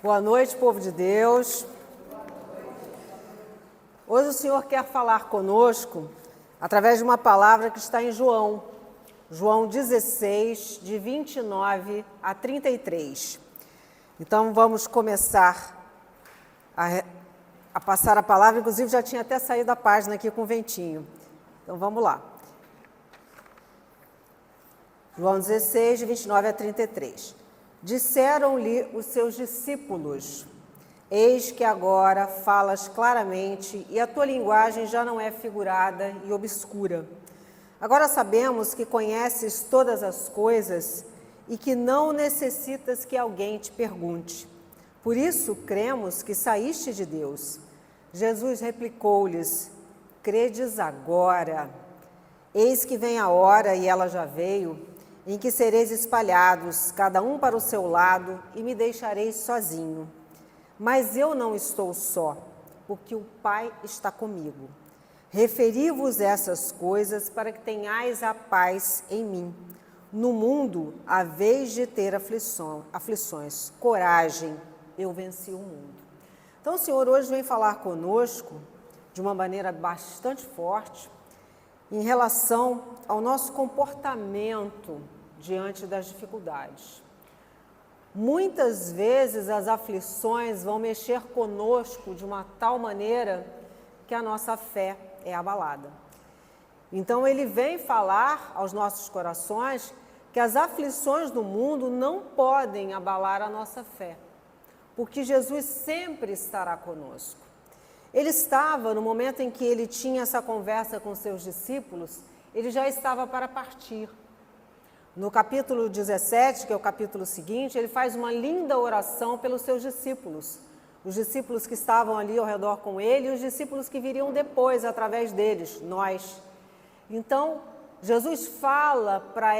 Boa noite, povo de Deus. Hoje o Senhor quer falar conosco através de uma palavra que está em João 16, de 29 a 33. Então vamos começar a passar a palavra, inclusive já tinha até saído a página aqui com o ventinho. Então vamos lá. João 16, de 29 a 33. Disseram-lhe os seus discípulos: eis que agora falas claramente e a tua linguagem já não é figurada e obscura. Agora sabemos que conheces todas as coisas e que não necessitas que alguém te pergunte. Por isso cremos que saíste de Deus. Jesus replicou-lhes: credes agora? Eis que vem a hora, e ela já veio, em que sereis espalhados, cada um para o seu lado, e me deixareis sozinho. Mas eu não estou só, porque o Pai está comigo. Referi-vos essas coisas para que tenhais a paz em mim. No mundo haveis de ter aflições. Coragem, eu venci o mundo. Então o Senhor hoje vem falar conosco de uma maneira bastante forte em relação ao nosso comportamento diante das dificuldades. Muitas vezes as aflições vão mexer conosco de uma tal maneira que a nossa fé é abalada. Então ele vem falar aos nossos corações que as aflições do mundo não podem abalar a nossa fé, porque Jesus sempre estará conosco. Ele estava, no momento em que ele tinha essa conversa com seus discípulos, ele já estava para partir. No capítulo 17, que é o capítulo seguinte, ele faz uma linda oração pelos seus discípulos. Os discípulos que estavam ali ao redor com ele e os discípulos que viriam depois, através deles, nós. Então, Jesus fala para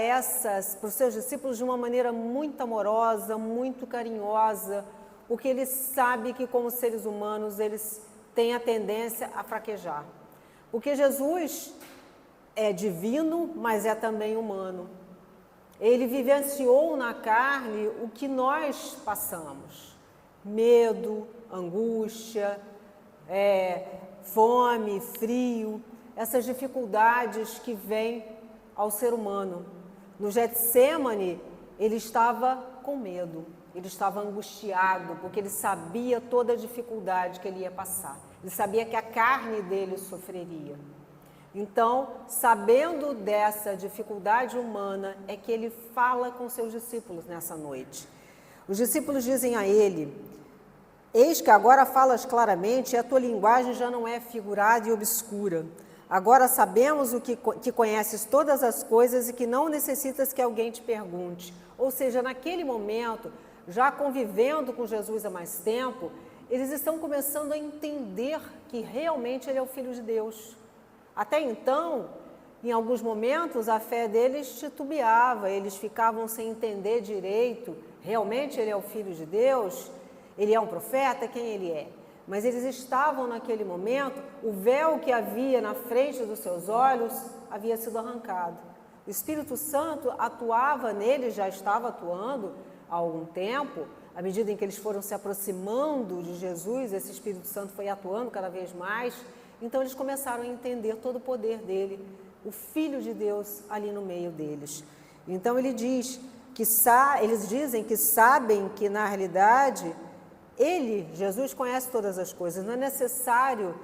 os seus discípulos de uma maneira muito amorosa, muito carinhosa, porque ele sabe que como seres humanos eles têm a tendência a fraquejar. Porque Jesus é divino, mas é também humano. Ele vivenciou na carne o que nós passamos: medo, angústia, fome, frio, essas dificuldades que vêm ao ser humano. No Getsêmani, ele estava com medo, ele estava angustiado, porque ele sabia toda a dificuldade que ele ia passar. Ele sabia que a carne dele sofreria. Então, sabendo dessa dificuldade humana, é que ele fala com seus discípulos nessa noite. Os discípulos dizem a ele: eis que agora falas claramente e a tua linguagem já não é figurada e obscura. Agora sabemos que conheces todas as coisas e que não necessitas que alguém te pergunte. Ou seja, naquele momento, já convivendo com Jesus há mais tempo, eles estão começando a entender que realmente ele é o Filho de Deus. Até então, em alguns momentos, a fé deles titubeava, eles ficavam sem entender direito, realmente ele é o Filho de Deus? Ele é um profeta? Quem ele é? Mas eles estavam naquele momento, o véu que havia na frente dos seus olhos havia sido arrancado. O Espírito Santo atuava neles, já estava atuando há algum tempo, à medida em que eles foram se aproximando de Jesus, esse Espírito Santo foi atuando cada vez mais. Então eles começaram a entender todo o poder dele, o Filho de Deus ali no meio deles. Então ele diz que eles dizem que sabem que na realidade Jesus conhece todas as coisas. Não é necessário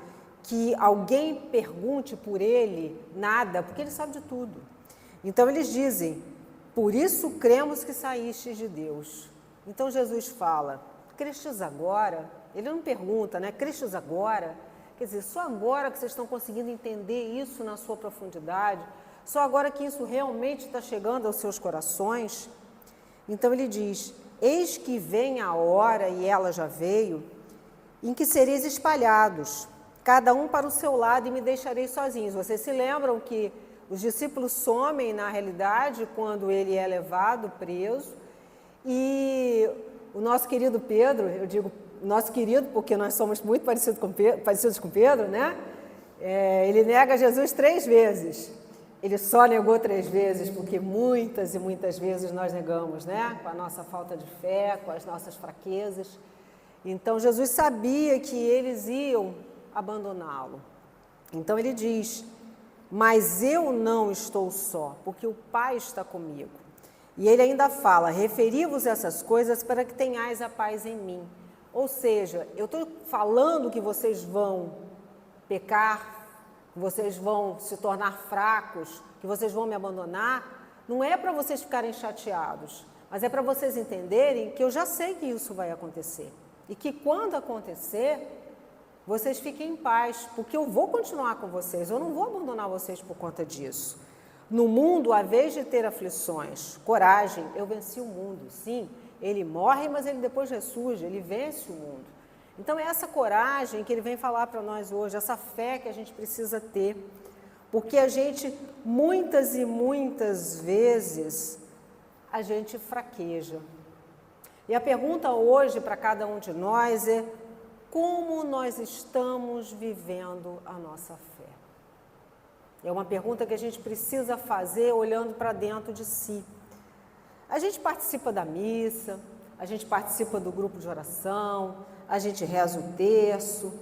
que alguém pergunte por ele nada, porque ele sabe de tudo. Então eles dizem: por isso cremos que saíste de Deus. Então Jesus fala: crestes agora? Ele não pergunta, né? Crestes agora? Quer dizer, só agora que vocês estão conseguindo entender isso na sua profundidade, só agora que isso realmente está chegando aos seus corações. Então ele diz: eis que vem a hora, e ela já veio, em que sereis espalhados, cada um para o seu lado, e me deixareis sozinhos. Vocês se lembram que os discípulos somem na realidade quando ele é levado, preso, e o nosso querido Pedro, eu digo nosso querido, porque nós somos muito parecidos com Pedro, né? Ele nega Jesus 3 vezes. Ele só negou 3 vezes, porque muitas e muitas vezes nós negamos, né? Com a nossa falta de fé, com as nossas fraquezas. Então, Jesus sabia que eles iam abandoná-lo. Então, ele diz, mas eu não estou só, porque o Pai está comigo. E ele ainda fala, referi-vos essas coisas para que tenhais a paz em mim. Ou seja, eu estou falando que vocês vão pecar, que vocês vão se tornar fracos, que vocês vão me abandonar, não é para vocês ficarem chateados, mas é para vocês entenderem que eu já sei que isso vai acontecer. E que quando acontecer, vocês fiquem em paz, porque eu vou continuar com vocês, eu não vou abandonar vocês por conta disso. No mundo, à vez de ter aflições, coragem, eu venci o mundo. Sim, ele morre, mas ele depois ressurge, ele vence o mundo. Então é essa coragem que ele vem falar para nós hoje, essa fé que a gente precisa ter, porque a gente, muitas e muitas vezes, a gente fraqueja. E a pergunta hoje para cada um de nós é, como nós estamos vivendo a nossa fé? É uma pergunta que a gente precisa fazer olhando para dentro de si. A gente participa da missa, a gente participa do grupo de oração, a gente reza o terço,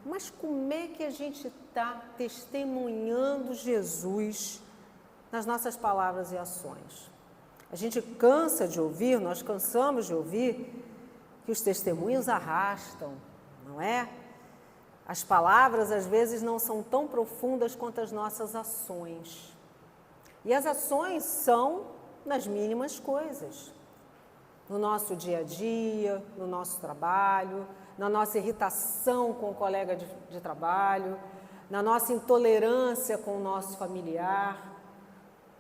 mas como é que a gente está testemunhando Jesus nas nossas palavras e ações? A gente cansa de ouvir, nós cansamos de ouvir que os testemunhos arrastam, não é? As palavras, às vezes, não são tão profundas quanto as nossas ações. E as ações são nas mínimas coisas. No nosso dia a dia, no nosso trabalho, na nossa irritação com o colega de trabalho, na nossa intolerância com o nosso familiar.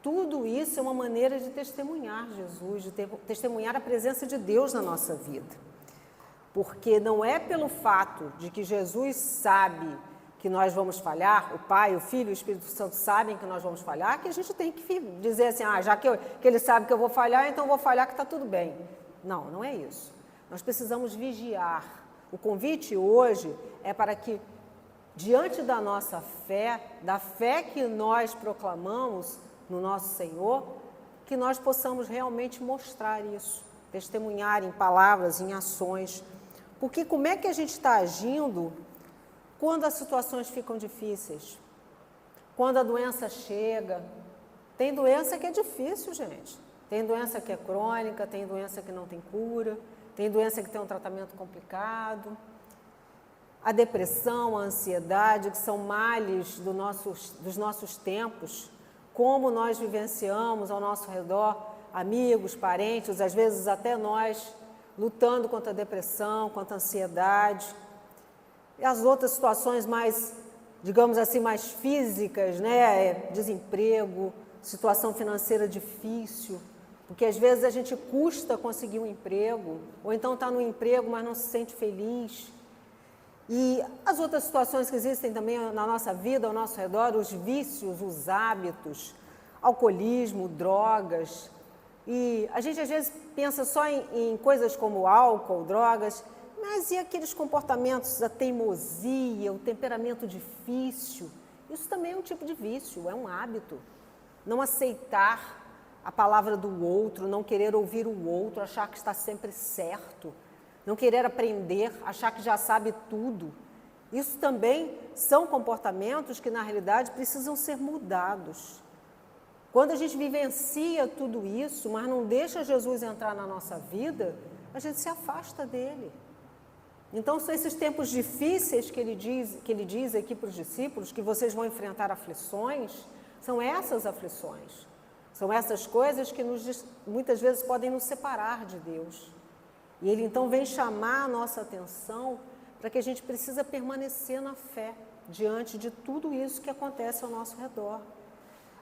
Tudo isso é uma maneira de testemunhar Jesus, de testemunhar a presença de Deus na nossa vida. Porque não é pelo fato de que Jesus sabe que nós vamos falhar, o Pai, o Filho e o Espírito Santo sabem que nós vamos falhar, que a gente tem que dizer assim, já que ele sabe que eu vou falhar, então eu vou falhar que está tudo bem. Não, não é isso. Nós precisamos vigiar. O convite hoje é para que, diante da nossa fé, da fé que nós proclamamos no nosso Senhor, que nós possamos realmente mostrar isso, testemunhar em palavras, em ações. Porque como é que a gente está agindo quando as situações ficam difíceis? Quando a doença chega? Tem doença que é difícil, gente. Tem doença que é crônica, tem doença que não tem cura, tem doença que tem um tratamento complicado. A depressão, a ansiedade, que são males dos nossos tempos, como nós vivenciamos ao nosso redor, amigos, parentes, às vezes até nós, lutando contra a depressão, contra a ansiedade. E as outras situações mais, digamos assim, mais físicas, né? Desemprego, situação financeira difícil, porque às vezes a gente custa conseguir um emprego, ou então está no emprego, mas não se sente feliz. E as outras situações que existem também na nossa vida, ao nosso redor, os vícios, os hábitos, alcoolismo, drogas. E a gente às vezes pensa só em coisas como álcool, drogas, mas e aqueles comportamentos, a teimosia, o temperamento difícil? Isso também é um tipo de vício, é um hábito. Não aceitar a palavra do outro, não querer ouvir o outro, achar que está sempre certo, não querer aprender, achar que já sabe tudo. Isso também são comportamentos que, na realidade, precisam ser mudados. Quando a gente vivencia tudo isso, mas não deixa Jesus entrar na nossa vida, a gente se afasta dele. Então, são esses tempos difíceis que ele diz aqui para os discípulos, que vocês vão enfrentar aflições, são essas aflições. São essas coisas que muitas vezes podem nos separar de Deus. E ele então vem chamar a nossa atenção para que a gente precisa permanecer na fé diante de tudo isso que acontece ao nosso redor.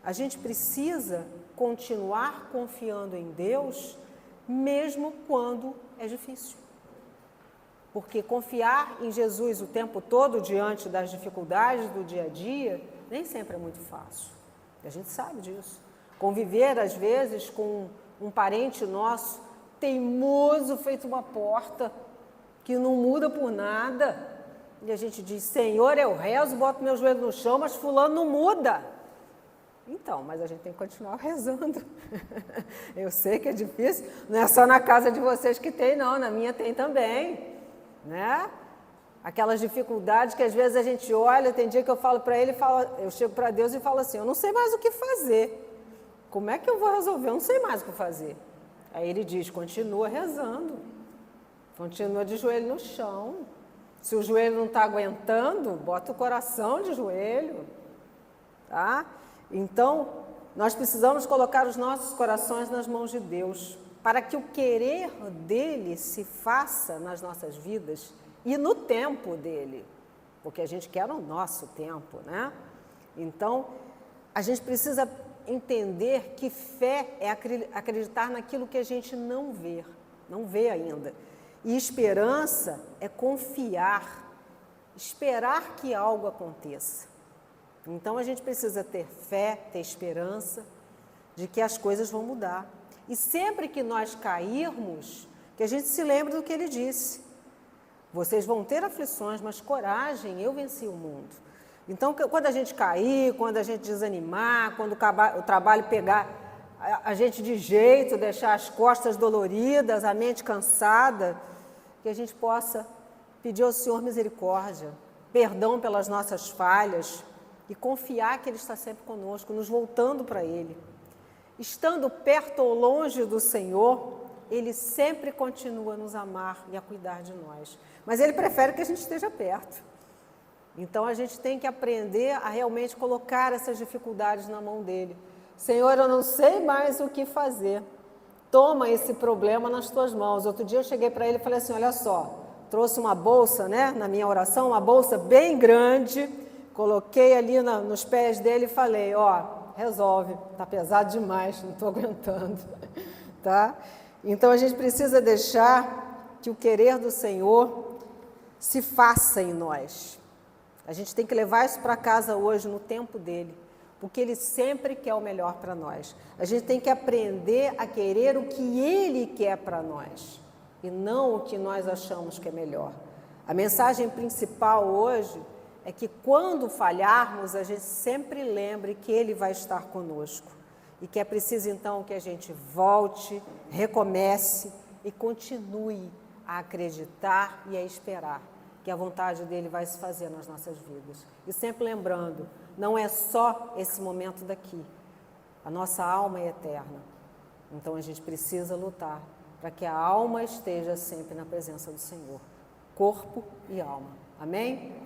A gente precisa continuar confiando em Deus, mesmo quando é difícil. Porque confiar em Jesus o tempo todo diante das dificuldades do dia a dia, nem sempre é muito fácil. E a gente sabe disso. Conviver, às vezes, com um parente nosso teimoso, feito uma porta, que não muda por nada. E a gente diz, Senhor, eu rezo, boto meu joelho no chão, mas fulano não muda. Então, mas a gente tem que continuar rezando. Eu sei que é difícil, não é só na casa de vocês que tem, não, na minha tem também. né? Aquelas dificuldades que às vezes a gente olha, tem dia que eu falo para ele, eu chego para Deus e falo assim, eu não sei mais o que fazer. Como é que eu vou resolver? Eu não sei mais o que fazer. Aí ele diz, continua rezando, continua de joelho no chão. Se o joelho não está aguentando, bota o coração de joelho, tá? Então, nós precisamos colocar os nossos corações nas mãos de Deus, para que o querer dele se faça nas nossas vidas e no tempo dele, porque a gente quer o nosso tempo, né? Então, a gente precisa entender que fé é acreditar naquilo que a gente não vê ainda. E esperança é confiar, esperar que algo aconteça. Então, a gente precisa ter fé, ter esperança de que as coisas vão mudar. E sempre que nós cairmos, que a gente se lembre do que ele disse. Vocês vão ter aflições, mas coragem, eu venci o mundo. Então, quando a gente cair, quando a gente desanimar, quando o trabalho pegar a gente de jeito, deixar as costas doloridas, a mente cansada, que a gente possa pedir ao Senhor misericórdia, perdão pelas nossas falhas e confiar que Ele está sempre conosco, nos voltando para Ele. Estando perto ou longe do Senhor, Ele sempre continua a nos amar e a cuidar de nós. Mas Ele prefere que a gente esteja perto. Então, a gente tem que aprender a realmente colocar essas dificuldades na mão dEle. Senhor, eu não sei mais o que fazer. Toma esse problema nas tuas mãos. Outro dia eu cheguei para ele e falei assim, olha só, trouxe uma bolsa, né, na minha oração, uma bolsa bem grande, coloquei ali nos pés dele e falei, ó, resolve, tá pesado demais, não estou aguentando, tá? Então, a gente precisa deixar que o querer do Senhor se faça em nós. A gente tem que levar isso para casa hoje, no tempo dele, porque ele sempre quer o melhor para nós. A gente tem que aprender a querer o que ele quer para nós, e não o que nós achamos que é melhor. A mensagem principal hoje é que quando falharmos, a gente sempre lembre que ele vai estar conosco, e que é preciso então que a gente volte, recomece e continue a acreditar e a esperar que a vontade dele vai se fazer nas nossas vidas. E sempre lembrando, não é só esse momento daqui, a nossa alma é eterna. Então a gente precisa lutar para que a alma esteja sempre na presença do Senhor, corpo e alma. Amém?